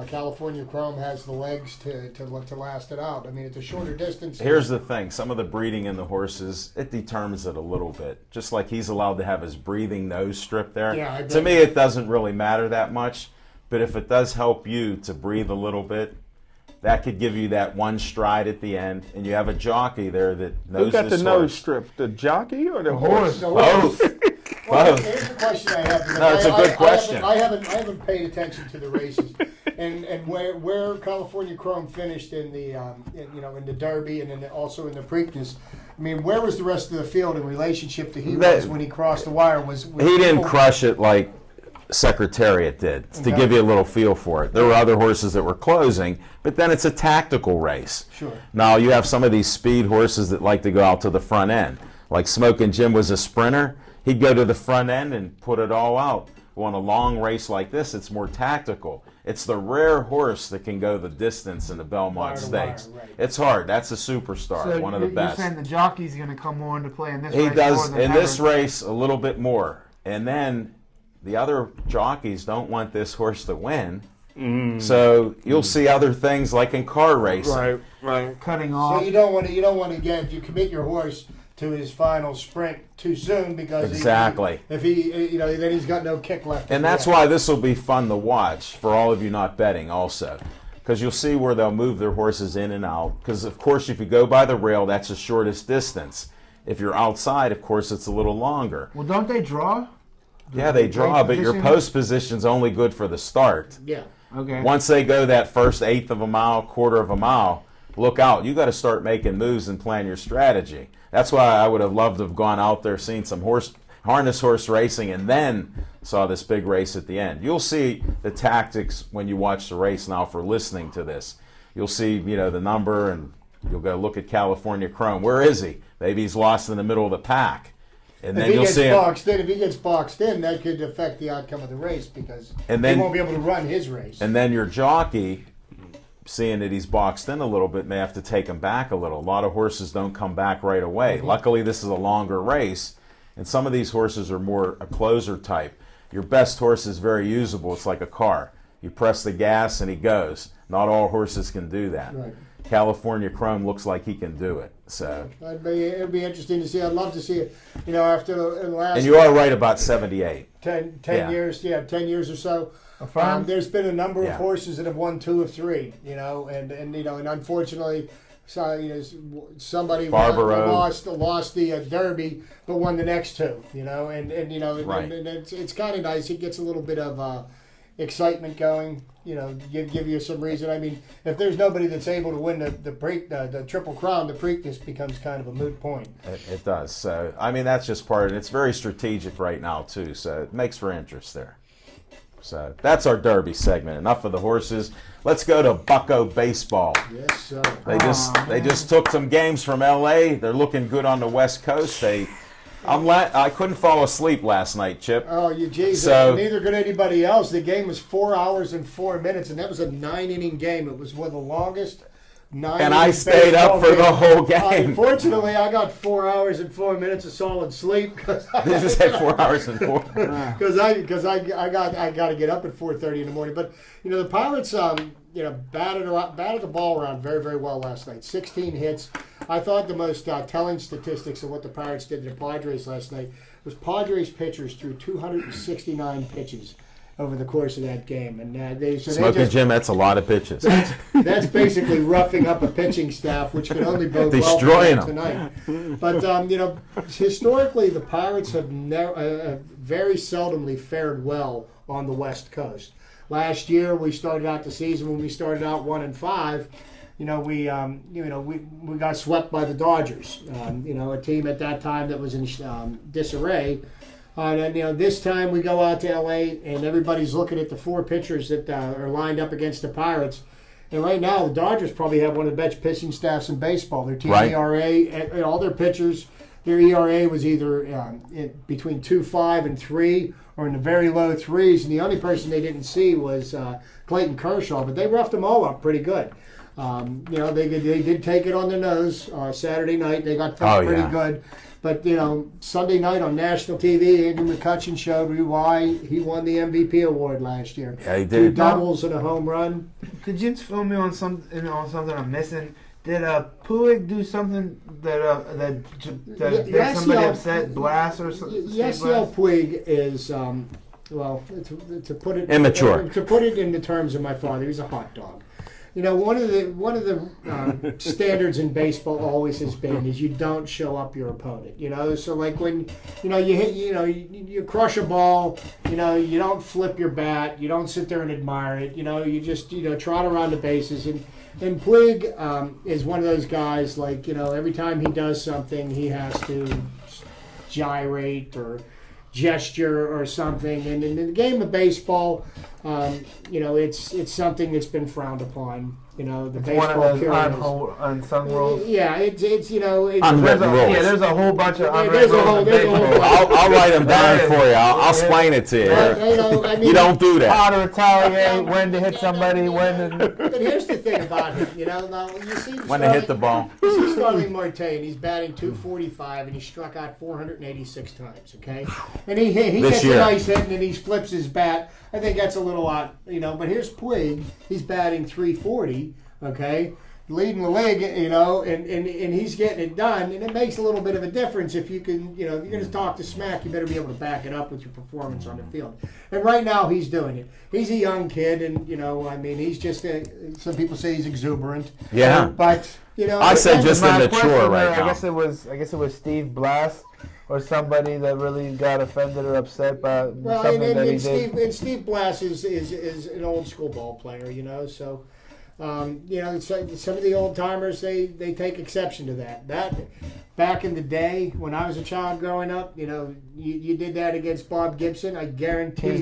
California Chrome has the legs to last it out? I mean, at the shorter distance. Here's the thing. Some of the breeding in the horses, it determines it a little bit. Just like he's allowed to have his breathing nose strip there. Yeah, I To bet. me, it doesn't really matter that much. But if it does help you to breathe a little bit, that could give you that one stride at the end. And you have a jockey there that knows Who got this the nose horse. strip? The jockey or the horse. horse? Both. Well, Both. here's the question I have. because No, it's a good question. I haven't paid attention to the races, and where California Chrome finished in the in the Derby and also in the Preakness. I mean, where was the rest of the field in relationship to he That- was when he crossed the wire? Was He didn't people- crush it like Secretariat did, to Okay. give you a little feel for it. There were other horses that were closing, but then it's a tactical race. Sure. Now, you have some of these speed horses that like to go out to the front end. Like Smokin' Jim was a sprinter. He'd go to the front end and put it all out. Well, in a long race like this, it's more tactical. It's the rare horse that can go the distance in the Belmont Wire to wire, Stakes. right. It's hard. That's a superstar, So one of the you're best. saying the jockey's going to come more into play in this He race does more than in ever. this race a little bit more. And then the other jockeys don't want this horse to win. So you'll see other things like in car racing. Right. Cutting So off. you don't want to again. You commit your horse to his final sprint too soon because Exactly. if he then he's got no kick left. And that's why this will be fun to watch for all of you not betting also. Because you'll see where they'll move their horses in and out. Because, of course, if you go by the rail, that's the shortest distance. If you're outside, of course, it's a little longer. Well, don't they draw? Yeah, they draw, but your position? post position's only good for the start. Yeah. Okay. Once they go that first eighth of a mile, quarter of a mile, look out. You got to start making moves and plan your strategy. That's why I would have loved to have gone out there, seen some harness horse racing, and then saw this big race at the end. You'll see the tactics when you watch the race now for listening to this. You'll see, the number, and you'll go look at California Chrome. Where is he? Maybe he's lost in the middle of the pack. And If then he you'll gets see him. if he gets boxed in, that could affect the outcome of the race because And then- he won't be able to run his race. And then your jockey, seeing that he's boxed in a little bit, may have to take him back a little. A lot of horses don't come back right away. Luckily, this is a longer race, and some of these horses are more a closer type. Your best horse is very usable. It's like a car. You press the gas and he goes. Not all horses can do that. Right. California Chrome looks like he can do it. So, It'd be interesting to see. I'd love to see it. After the last and you are right about 78. 10 Yeah. years, 10 years or so. Affirm? There's been a number Yeah. of horses that have won 2 of 3. And unfortunately, somebody Barbaro. lost the Derby, but won the next 2. Right. And it's kind of nice. It gets a little bit of excitement going. Give you some reason. I mean, if there's nobody that's able to win the Triple Crown, the Preakness becomes kind of a moot point. It does. So, I mean, that's just part of it. It's very strategic right now, too. So, it makes for interest there. So, that's our Derby segment. Enough of the horses. Let's go to Bucko Baseball. Yes, sir. They just took some games from L.A. They're looking good on the West Coast. I couldn't fall asleep last night, Chip. Oh, you geez! So- Neither could anybody else. The game was 4 hours and 4 minutes, and that was a 9-inning game. It was one of the longest 9. And I stayed up for the whole game. Unfortunately, I got 4 hours and 4 minutes of solid sleep because This is at 4 hours and 4. I got to get up at 4:30 in the morning. But the Pirates batted the ball around very, very well last night. 16 hits. I thought the most telling statistics of what the Pirates did to the Padres last night was Padres pitchers threw 269 pitches, over the course of that game. And Smoking Jim, that's a lot of pitches. That's basically roughing up a pitching staff, which can only bode well for Destroying them tonight. But historically, the Pirates have very seldomly fared well on the West Coast. Last year, we started out the season when we started out 1-5. We got swept by the Dodgers. A team at that time that was in disarray. And this time we go out to LA and everybody's looking at the four pitchers that are lined up against the Pirates. And right now the Dodgers probably have one of the best pitching staffs in baseball. Their team ERA, all their pitchers, their ERA was either between 2.5 and 3, or in the very low 3s. And the only person they didn't see was Clayton Kershaw, but they roughed them all up pretty good. They did take it on the nose Saturday night. They got felt pretty good. But, Sunday night on national TV, Andy McCutcheon showed you why he won the MVP award last year. Yeah, he did. 2 doubles and a home run. Could you fill me on something I'm missing? Did Puig do something that made somebody upset? Blast or something? Yasiel Puig is, to put it immature. To put it in the terms of my father, he's a hot dog. One of the standards in baseball always has been is you don't show up your opponent. So like when you hit, you crush a ball, you don't flip your bat, you don't sit there and admire it. You just trot around the bases. And Puig is one of those guys, like, every time he does something, he has to gyrate or gesture or something. And in the game of baseball, it's something that's been frowned upon. The baseball one of those unsung rules. Yeah, it's Unwritten rules. Yeah, there's a whole bunch of there's a whole I'll write them down for you. I'll explain it to you. You don't do that. How to retaliate, when to hit somebody, when to... But here's the thing about him, now you see When to hit the ball. You see Starling Marte, and he's batting .245, and he struck out 486 times, okay? And he gets a nice hit, and then he flips his bat. I think that's a little odd, but here's Puig. He's batting .340, okay? Leading the league, and he's getting it done, and it makes a little bit of a difference if you can, if you're going to talk to smack, you better be able to back it up with your performance on the field. And right now he's doing it. He's a young kid, and he's just some people say he's exuberant. Yeah. But I said just immature right now. I guess it was Steve Blass or somebody that really got offended or upset by something that he did. And Steve Blass is an old school ball player, so. Some of the old timers they take exception to that. That back in the day when I was a child growing up, you did that against Bob Gibson. I guarantee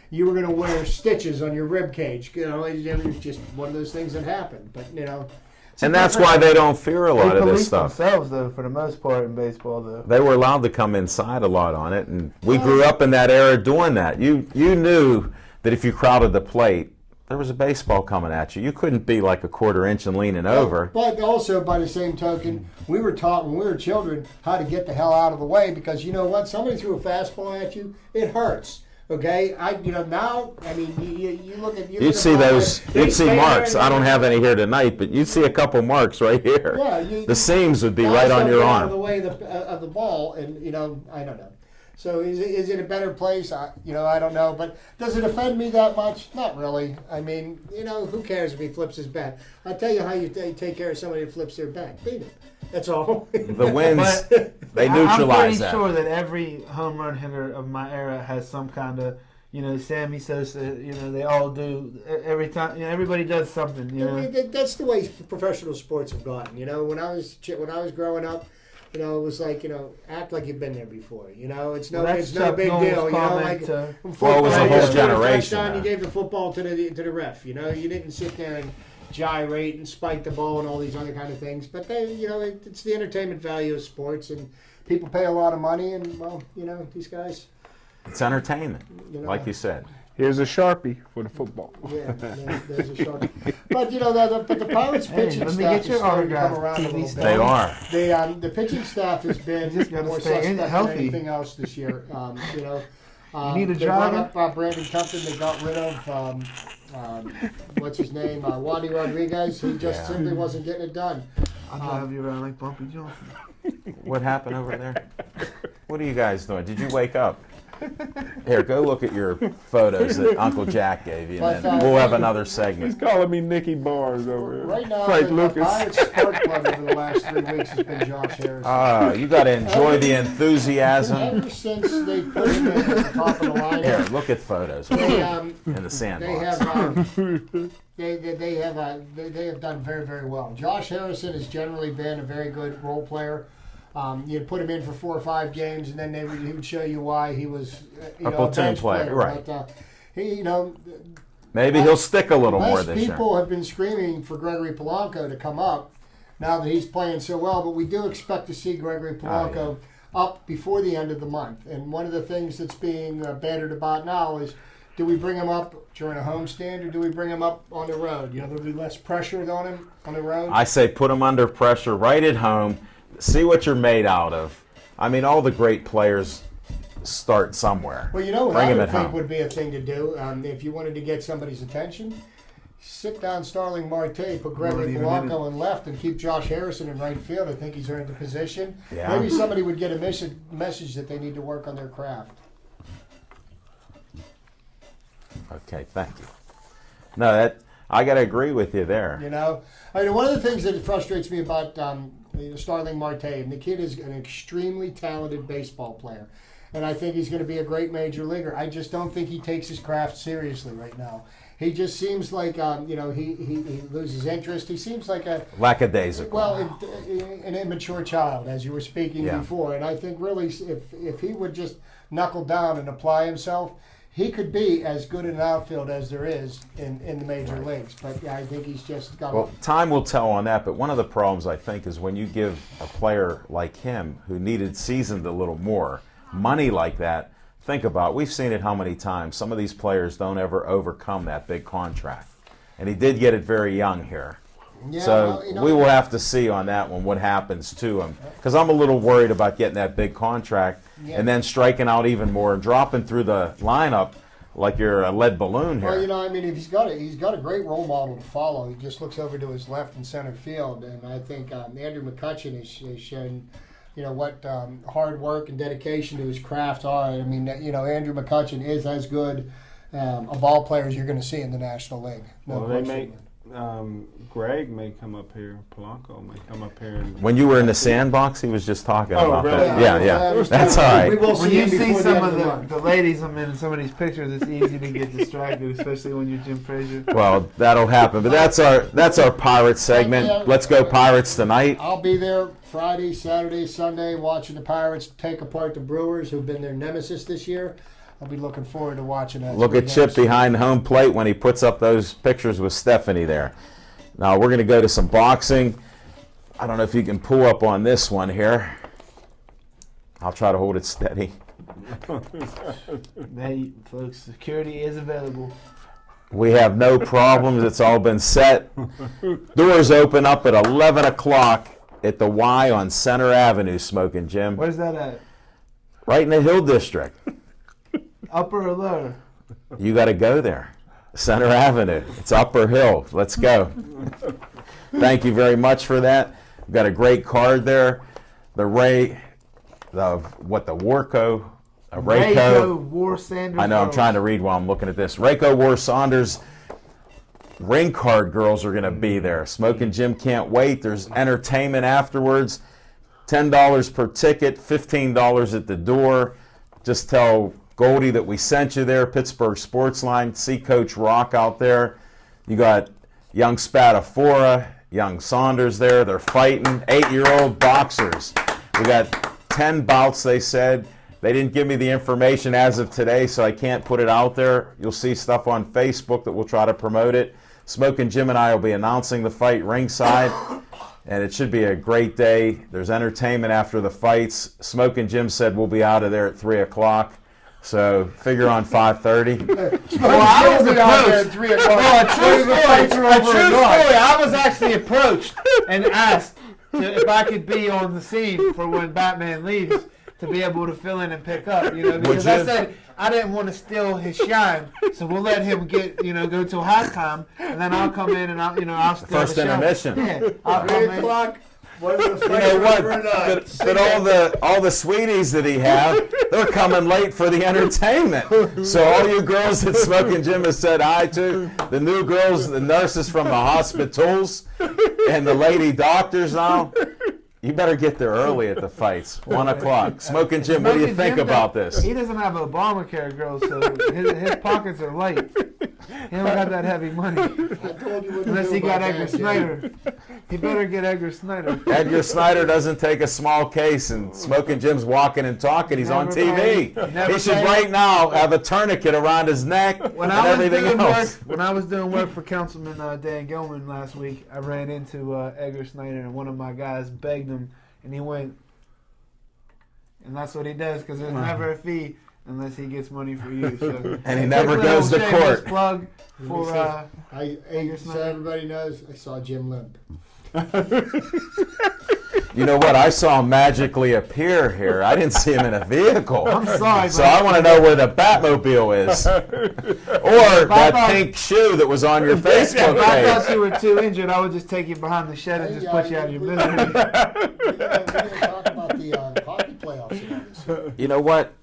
you were going to wear stitches on your rib cage. It was just one of those things that happened. But and that's why they don't fear a lot of this stuff. Themselves, though, for the most part in baseball, though. They were allowed to come inside a lot on it, and we grew up in that era doing that. You knew that if you crowded the plate, there was a baseball coming at you. You couldn't be like a quarter inch and leaning over. But also, by the same token, we were taught when we were children how to get the hell out of the way, because you know what? Somebody threw a fastball at you, it hurts. Okay, now, you look at you'd see those. You'd see marks. I don't have any here tonight, but you'd see a couple marks right here. Yeah, the seams would be right on your arm. Out of the way of the ball, and I don't know. So is it a better place? I don't know. But does it offend me that much? Not really. Who cares if he flips his bat? I'll tell you how you take care of somebody who flips their bat. Beat him. That's all. The wins, they neutralize I'm pretty that. sure that every home run hitter of my era has some kind of, Sammy Sosa, they all do. Every time, everybody does something, That's the way professional sports have gotten. When I was growing up, it was like, act like you've been there before. It's no big deal. It was a whole generation. You gave the football to the ref. You didn't sit there and gyrate and spike the ball and all these other kind of things. But it's the entertainment value of sports, and people pay a lot of money, and these guys. It's entertainment, like you said. Here's a Sharpie for the football. Yeah, there's a Sharpie. But the Pirates pitching staff is starting to come around a little bit. They are. The pitching staff has been more suspect than anything else this year. You need a driver. Brought up Brandon Compton. They got rid of what's his name, Wadi Rodriguez. He just simply wasn't getting it done. I'll drive you around like Bumpy Johnson. What happened over there? What are you guys doing? Did you wake up? Here, go look at your photos that Uncle Jack gave you, and then But, we'll have another He's segment. calling me Nicky Barnes over here. Right now, Frank the Lucas. Pirates Sport Club over the last 3 weeks has been Josh Harrison. Ah, you got to enjoy the enthusiasm. Ever since they put him in at the top of the Here, lineup, look at photos they, in the they sandbox. have they have done very, very well. Josh Harrison has generally been a very good role player. You'd put him in for 4 or 5 games, and then he would show you why he was A platoon bench player, right. But, he, Maybe he'll stick a little more less this year. people have been screaming for Gregory Polanco to come up now that he's playing so well, but we do expect to see Gregory Polanco up before the end of the month. And one of the things that's being bantered about now is, do we bring him up during a homestand or do we bring him up on the road? There'll be less pressure on him on the road. I say put him under pressure right at home. See what you're made out of. I mean, all the great players start somewhere. Well, what Bring I him would at think home. would be a thing to do if you wanted to get somebody's attention. Sit down Starling Marte, put Gregory Even Polanco in left, and keep Josh Harrison in right field. I think he's earned the position. Yeah. Maybe somebody would get a message that they need to work on their craft. Okay, thank you. No, I got to agree with you there. One of the things that frustrates me about Starling Marte, and the kid is an extremely talented baseball player, and I think he's going to be a great major leaguer. I just don't think he takes his craft seriously right now. He just seems like he loses interest. He seems like a Lackadaisical. an immature child, as you were speaking before. And I think really, if he would just knuckle down and apply himself, he could be as good an outfield as there is in the major leagues. But I think he's just got. Well, time will tell on that, but one of the problems, I think, is when you give a player like him, who needed seasoned a little more, money like that, think about, we've seen it how many times. Some of these players don't ever overcome that big contract. And he did get it very young here. Yeah, So we will have to see on that one what happens to him. Because I'm a little worried about getting that big contract and then striking out even more and dropping through the lineup like you're a lead balloon here. Well, if he's got a great role model to follow. He just looks over to his left and center field, and I think Andrew McCutchen has shown, what hard work and dedication to his craft are. I mean, Andrew McCutchen is as good a ball player as you're going to see in the National League. No Well, they question. may. Greg may come up here. Polanco may come up here. When you were in the sandbox, he was just talking about really? that. Yeah. That's all right. We will When see you him see before some the of end the month. the ladies in some of these pictures, it's easy to get distracted, especially when you're Jim Frazier. Well, that'll happen. But that's our Pirates segment. Let's go Pirates tonight. I'll be there Friday, Saturday, Sunday, watching the Pirates take apart the Brewers, who've been their nemesis this year. I'll be looking forward to watching that. Look at Chip behind home plate when he puts up those pictures with Stephanie there. Now we're going to go to some boxing. I don't know if you can pull up on this one here. I'll try to hold it steady. Hey, folks, security is available. We have no problems. It's all been set. Doors open up at 11 o'clock at the Y on Center Avenue, Smoking Jim. Where's that at? Right in the Hill District. Upper or lower? You got to go there. Center Avenue. It's Upper Hill. Let's go. Thank you very much for that. We've got a great card there. Rayco War Sanders. I know, I'm girls. trying to read while I'm looking at this. Rayco War Saunders ring card girls are going to be there. Smoking Jim can't wait. There's entertainment afterwards. $10 per ticket, $15 at the door. Just tell Goldie that we sent you there. Pittsburgh Sportsline. See Coach Rock out there. You got young Spadafora, young Saunders there. They're fighting. 8-year-old boxers. We got 10 bouts, they said. They didn't give me the information as of today, so I can't put it out there. You'll see stuff on Facebook that will try to promote it. Smoking Jim and I will be announcing the fight ringside, and it should be a great day. There's entertainment after the fights. Smoking Jim said we'll be out of there at 3 o'clock. So figure on 5:30. Well, I was approached. At 3 o'clock. Well, a true over story. I was actually approached and asked if I could be on the scene for when Batman leaves to be able to fill in and pick up. Because I said I didn't want to steal his shine, so we'll let him go till halftime, and then I'll come in and I'll steal First the show. intermission. Yeah, I'll come 3 in. o'clock. One of the You know what? Frankfurt But all the sweeties that he have, they're coming late for the entertainment. So all you girls that Smoking Jim has said hi to, the new girls, the nurses from the hospitals, and the lady doctors now, you better get there early at the fights. 1 o'clock. Smoking Jim, what do you Smoking think Jim about this? He doesn't have Obamacare, girls, so his pockets are light. He don't got that heavy money. I told you what to Unless do he got about Edgar that, Jim. Snyder. He better get Edgar Snyder. Edgar Snyder doesn't take a small case, and Smoking Jim's walking and talking. He's on TV. Never He should pay. right now have a tourniquet around his neck When and I was everything doing else. work, when I was doing work for Councilman Dan Gilman last week, I ran into Edgar Snyder, and one of my guys begged him, and he went, and that's what he does, because there's never a fee unless he gets money for you. So. And he never Quick goes to little shameless court. Plug for So everybody knows, I saw Jim limp. You know what? I saw him magically appear here. I didn't see him in a vehicle. I'm sorry, So but I want to know where the Batmobile is. Or that pink shoe that was on your Facebook if I thought page. you were too injured, I would just take you behind the shed and just put you out of your misery. We didn't talk about the hockey playoffs tonight. You know what?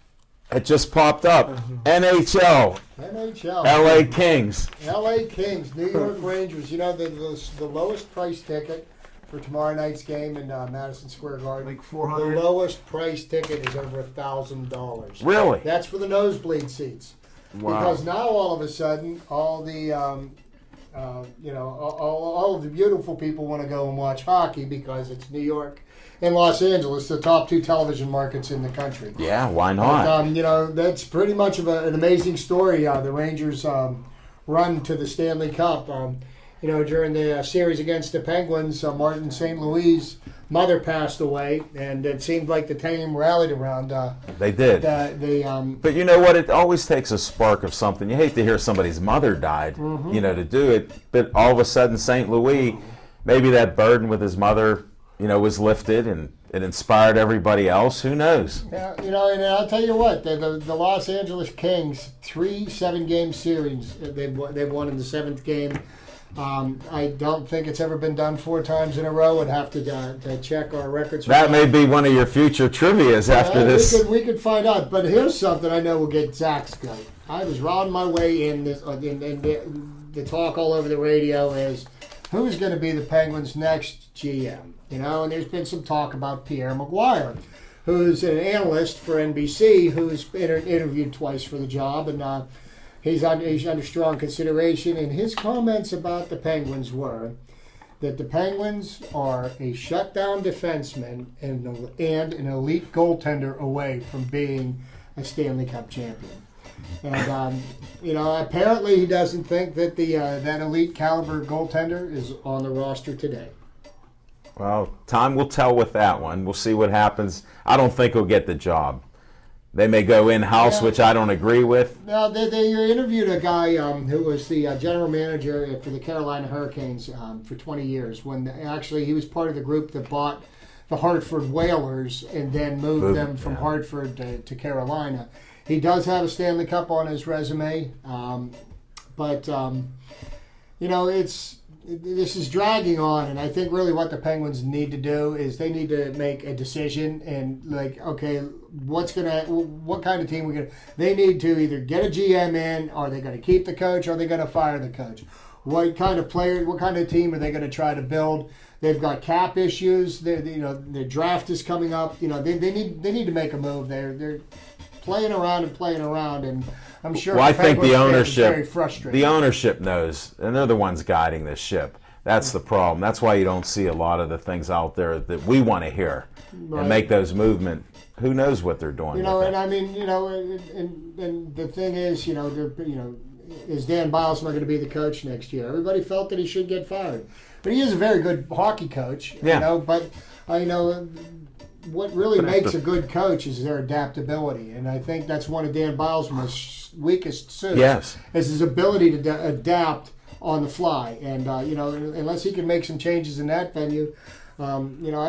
It just popped up. NHL, NHL. LA Kings. LA Kings, New York Rangers. You know, the lowest price ticket for tomorrow night's game in Madison Square Garden. Like The 400. lowest price ticket is over $1,000. Really? That's for the nosebleed seats. Wow. Because now all of a sudden, all the all of the beautiful people want to go and watch hockey because it's New York and Los Angeles, the top two television markets in the country. Yeah, why not? That's pretty much of an amazing story. The Rangers run to the Stanley Cup. During the series against the Penguins, Martin St. Louis' mother passed away, and it seemed like the team rallied around. They did. But you know what? It always takes a spark of something. You hate to hear somebody's mother died, to do it. But all of a sudden, St. Louis, maybe that burden with his mother, was lifted, and it inspired everybody else. Who knows? Yeah, and I'll tell you what, the Los Angeles Kings, 3 7-game series they've won in the 7th game. I don't think it's ever been done 4 times in a row. I'd have to check our records. That may be one of your future trivias after this. We could find out. But here's something I know will get Zach's goat. I was riding my way in this, the talk all over the radio is who's going to be the Penguins' next GM. And there's been some talk about Pierre Maguire, who's an analyst for NBC, who's been interviewed twice for the job, and he's under strong consideration. And his comments about the Penguins were that the Penguins are a shutdown defenseman and an elite goaltender away from being a Stanley Cup champion. And apparently he doesn't think that that elite caliber goaltender is on the roster today. Well, time will tell with that one. We'll see what happens. I don't think he'll get the job. They may go in-house, which I don't agree with. Now, they interviewed a guy who was the general manager for the Carolina Hurricanes for 20 years, when actually he was part of the group that bought the Hartford Whalers and then moved them from Hartford to Carolina. He does have a Stanley Cup on his resume, but this is dragging on, and I think really what the Penguins need to do is they need to make a decision and what kind of team we're gonna. They need to either get a GM in, or they're going to keep the coach, or they're going to fire the coach. What kind of player, what kind of team are they going to try to build? They've got cap issues. Their draft is coming up. They need to make a move. They're playing around, and I'm sure. Well, I think the Penguins fans are very frustrated. the ownership knows, and they're the ones guiding this ship. That's the problem. That's why you don't see a lot of the things out there that we want to hear and make those movements. Who knows what they're doing? And I mean, and the thing is, is Dan Biles not going to be the coach next year? Everybody felt that he should get fired, but he is a very good hockey coach. Yeah. But what really makes a good coach is their adaptability, and I think that's one of Dan Biles' most weakest suits. Yes, is his ability to adapt on the fly, and unless he can make some changes in that venue, I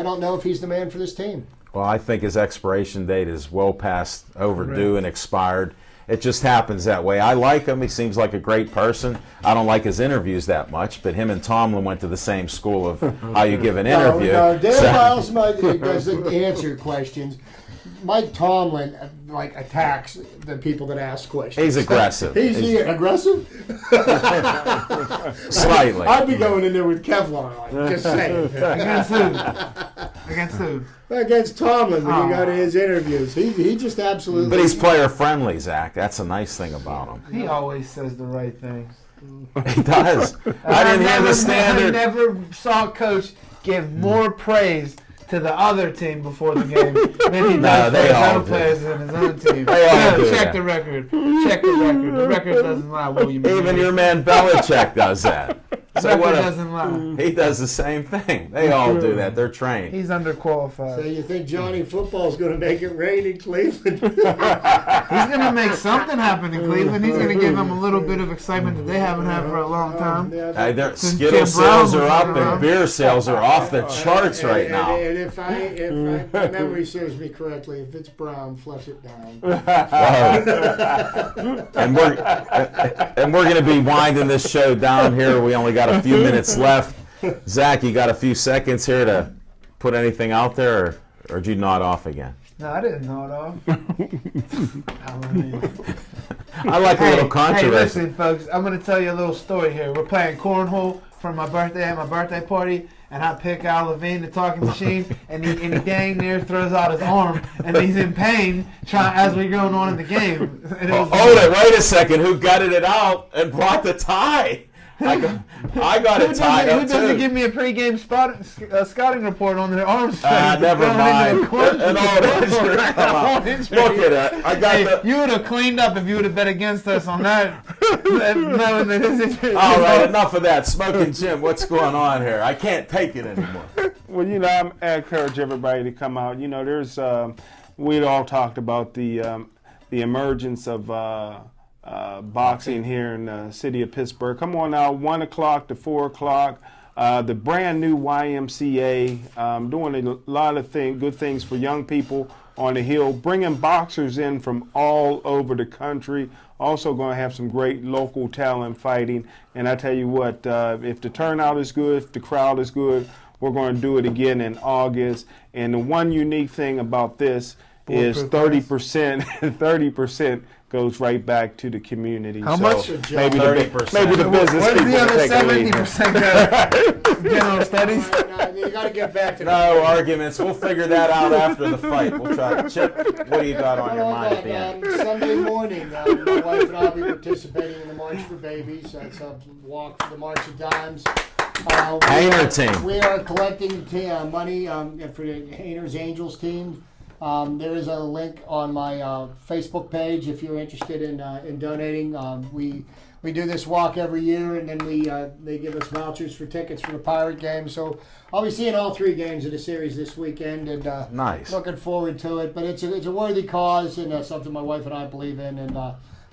don't know if he's the man for this team. Well, I think his expiration date is well past overdue and expired. It just happens that way. I like him. He seems like a great person. I don't like his interviews that much, but him and Tomlin went to the same school of how you give an interview. No, Dan So- Miles doesn't answer questions. Mike Tomlin attacks the people that ask questions. He's aggressive. He's aggressive? Slightly. I'd be going in there with Kevlar on, just saying. Against who? Against who? Against Tomlin when you go to his interviews. He just absolutely... But he's player friendly, Zach. That's a nice thing about him. He always says the right things. He does. I didn't hear the I standard. never saw a coach give more praise to the other team before the game than he does they for his all own do. players and his own team. They all do Check that. the record. Check the record. The record doesn't lie, William. Even your man Belichick does that. the So record what? doesn't lie. He does the same thing. They all do that. They're trained. He's underqualified. So you think Johnny Football's going to make it rain in Cleveland? He's going to make something happen in Cleveland. He's going to give them a little bit of excitement that they haven't had for a long time. Their Since Skittle Jim sales Brown are was up around. and beer sales are off the charts right now. And if my memory serves me correctly, if it's brown, flush it down. And we're going to be winding this show down here. We only got a few minutes left. Zach, you got a few seconds here to put anything out there, or did you nod off again? No, I didn't know it all. I like a little controversy. Hey, listen, folks. I'm going to tell you a little story here. We're playing cornhole for my birthday at my birthday party, and I pick Al Levine, the talking machine, and he dang near throws out his arm, and he's in pain as we're going on in the game. And it was, Hold it, wait a second. Who gutted it out and brought the tie? I got it tied Who up doesn't too. give me a pregame scouting report on their arms? Never mind. An old injury. Come on. Old injury. Look at it. I got Hey, the. you would have cleaned up if you would have bet against us on that. Knowing that his injury. All right, enough of that. Smoking Jim, what's going on here? I can't take it anymore. Well, I encourage everybody to come out. There's we'd all talked about the emergence of boxing here in the city of Pittsburgh. Come on out, 1 o'clock to 4 o'clock. The brand new YMCA doing a lot of good things for young people on the Hill, bringing boxers in from all over the country. Also going to have some great local talent fighting. And I tell you what, if the turnout is good, if the crowd is good, we're going to do it again in August. And the one unique thing about this is 30%. 30% goes right back to the community. How So much? Maybe 30%. maybe the business Where does people the other take a lead. 70% go? General studies. No, you got to get back to No arguments. We'll figure that out after the fight. We'll try. Chip, what do you got on your mind at the end? Sunday morning, my wife and I will be participating in the March for Babies. That's a walk for the March of Dimes. Hainer team. We are collecting money for the Hainer's Angels team. There is a link on my Facebook page if you're interested in donating. We do this walk every year, and then they give us vouchers for tickets for the Pirate game. So I'll be seeing all 3 games of the series this weekend, and Nice. looking forward to it. But it's a worthy cause, and something my wife and I believe in, and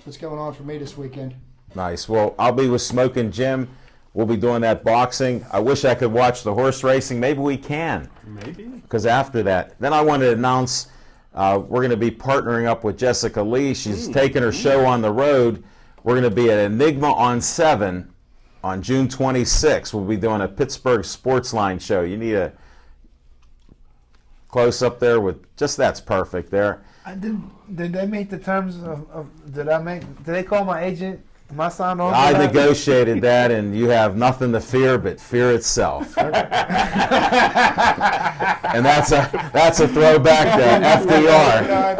what's going on for me this weekend. Nice. Well, I'll be with Smoking Jim. We'll be doing that boxing. I wish I could watch the horse racing. Maybe we can. Maybe. Because after that, then I want to announce we're going to be partnering up with Jessica Lee. She's taking her show on the road. We're going to be at Enigma on 7 on June 26th. We'll be doing a Pittsburgh Sportsline show. You need a close up there with just that's perfect there. Did they make the terms of did they call my agent? Am I signed on? I for that? negotiated that, and you have nothing to fear but fear itself. And that's a throwback to FDR. Yeah,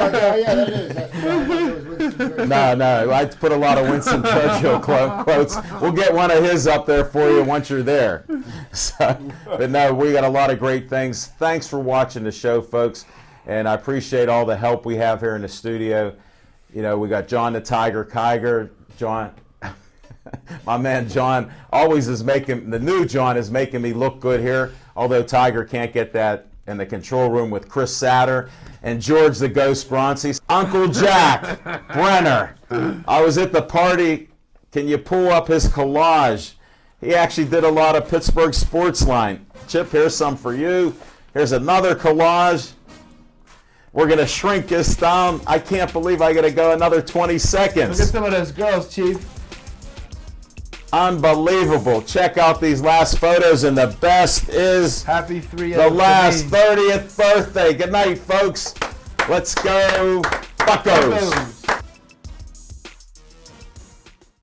that is. No, I put a lot of Winston Churchill quotes. We'll get one of his up there for you once you're there. So, but no, we got a lot of great things. Thanks for watching the show, folks, and I appreciate all the help we have here in the studio. We got John the Tiger Kiger. John, my man John, the new John is making me look good here, although Tiger can't get that in the control room with Chris Satter and George the Ghost Bronte. Uncle Jack Brenner, I was at the party. Can you pull up his collage? He actually did a lot of Pittsburgh Sportsline. Chip, here's some for you. Here's another collage. We're going to shrink this down. I can't believe I got to go another 20 Look at seconds. some of those girls, Chief. Unbelievable. Check out these last photos, and the best is Happy 3-0 the last to me. 30th birthday. Good night, folks. Let's go, Buccos. Buccos.